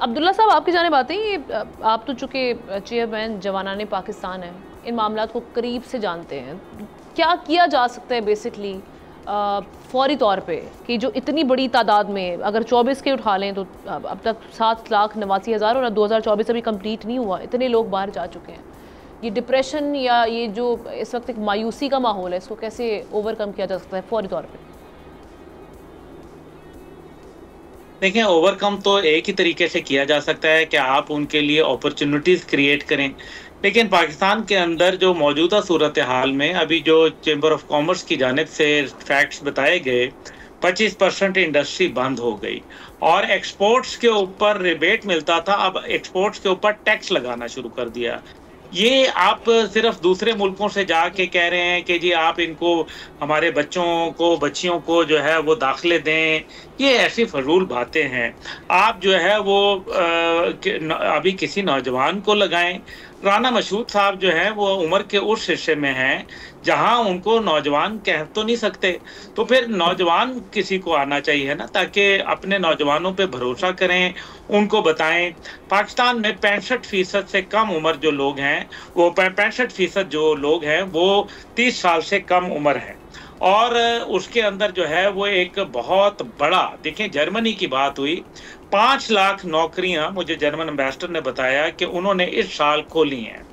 अब्दुल्ला साहब, आपकी जानिब आते हैं, ये आप तो चूँकि चेयरमैन जवानाने पाकिस्तान हैं, इन मामलात को करीब से जानते हैं, क्या किया जा सकता है बेसिकली फौरी तौर पे कि जो इतनी बड़ी तादाद में, अगर 24 के उठा लें तो अब तक 7,89,000 और 2024 अभी कंप्लीट नहीं हुआ, इतने लोग बाहर जा चुके हैं। ये डिप्रेशन या ये जो इस वक्त एक मायूसी का माहौल है, इसको कैसे ओवरकम किया जा सकता है फौरी तौर पे? देखिए, ओवरकम तो एक ही तरीके से किया जा सकता है कि आप उनके लिए अपॉर्चुनिटीज़ क्रिएट करें। लेकिन पाकिस्तान के अंदर जो मौजूदा सूरत हाल में अभी जो चैम्बर ऑफ कॉमर्स की जानिब से फैक्ट्स बताए गए, 25% इंडस्ट्री बंद हो गई और एक्सपोर्ट्स के ऊपर रिबेट मिलता था, अब एक्सपोर्ट्स के ऊपर टैक्स लगाना शुरू कर दिया। ये आप सिर्फ दूसरे मुल्कों से जाके कह रहे हैं कि जी आप इनको, हमारे बच्चों को, बच्चियों को जो है वो दाखिले दें, ये ऐसी फजूल बातें हैं। आप जो है वो अभी किसी नौजवान को लगाएं। राना मशहूद साहब जो हैं वो उम्र के उस हिस्से में हैं जहां उनको नौजवान कह तो नहीं सकते, तो फिर नौजवान किसी को आना चाहिए ना, ताकि अपने नौजवानों पे भरोसा करें, उनको बताएं। पाकिस्तान में 65% से कम उम्र जो लोग हैं, वो 65% जो लोग हैं वो 30 साल से कम उम्र है और उसके अंदर जो है वो एक बहुत बड़ा, देखें जर्मनी की बात हुई, 5 लाख नौकरियां मुझे जर्मन एम्बेसडर ने बताया कि उन्होंने इस साल खोली हैं।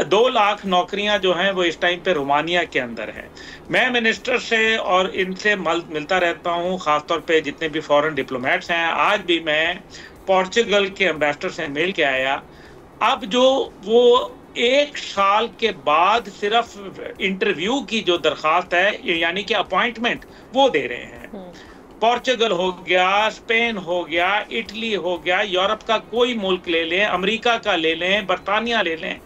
2 लाख नौकरियां जो हैं वो इस टाइम पे रोमानिया के अंदर है। मैं मिनिस्टर से और इनसे मिलता रहता हूं, खासतौर पे जितने भी फॉरेन डिप्लोमेट्स हैं। आज भी मैं पोर्चुगल के एम्बेसडर से मिल के आया। अब जो वो 1 साल के बाद सिर्फ इंटरव्यू की जो दरखास्त है, यानी कि अपॉइंटमेंट, वो दे रहे हैं। पोर्चुगल हो गया, स्पेन हो गया, इटली हो गया, यूरोप का कोई मुल्क ले लें, अमेरिका का ले लें, बरतानिया ले लें,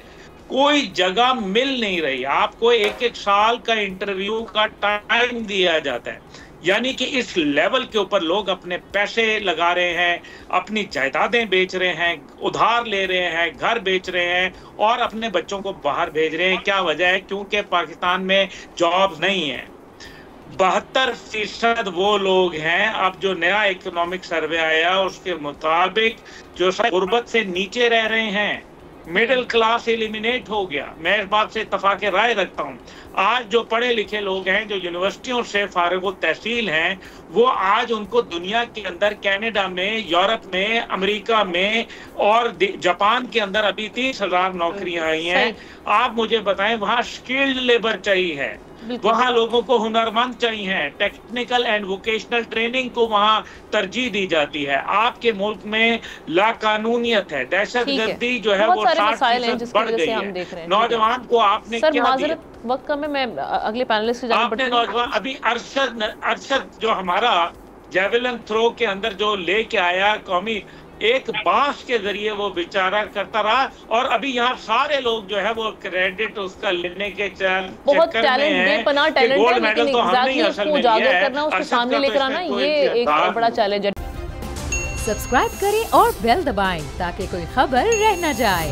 कोई जगह मिल नहीं रही। आपको 1-1 साल का इंटरव्यू का टाइम दिया जाता है। यानी कि इस लेवल के ऊपर लोग अपने पैसे लगा रहे हैं, अपनी जायदादें बेच रहे हैं, उधार ले रहे हैं, घर बेच रहे हैं और अपने बच्चों को बाहर भेज रहे हैं। क्या वजह है? क्योंकि पाकिस्तान में जॉब्स नहीं है। 72% वो लोग हैं, अब जो नया इकोनॉमिक सर्वे आया उसके मुताबिक जो गुर्बत से नीचे रह रहे हैं, मिडिल क्लास एलिमिनेट हो गया। मैं इस बात से इत्तफाक राय रखता हूँ। आज जो पढ़े लिखे लोग हैं, जो यूनिवर्सिटियों से फारिग तहसील हैं, वो आज उनको दुनिया के अंदर, कनाडा में, यूरोप में, अमेरिका में और जापान के अंदर अभी 30,000 नौकरियां आई हैं। आप मुझे बताएं, वहाँ स्किल्ड लेबर चाहिए है, वहाँ लोगों को हुनरमंद चाहिए, टेक्निकल एंड वोकेशनल ट्रेनिंग को वहाँ तरजीह दी जाती है। आपके मुल्क में लाकानूनियत है, दहशतगर्दी जो है वो 60% बढ़ गई है। नौजवान को आपने क्या दिया? वक्त कम है, मैं अगले पैनलिस्ट से जाना आपने नौजवान, अभी अरशद जो हमारा जेवलिन थ्रो के अंदर जो लेके आया कौमी, एक बांस के जरिए वो बेचारा करता रहा और अभी यहाँ सारे लोग जो है वो क्रेडिट उसका लेने के बहुत गोल्ड मेडल तो हमने ही असल में लिया है, उसको सामने लेकर आना, ये एक बड़ा चैलेंज है। सब्सक्राइब करें और बेल दबाएं ताकि कोई खबर रह न जाए।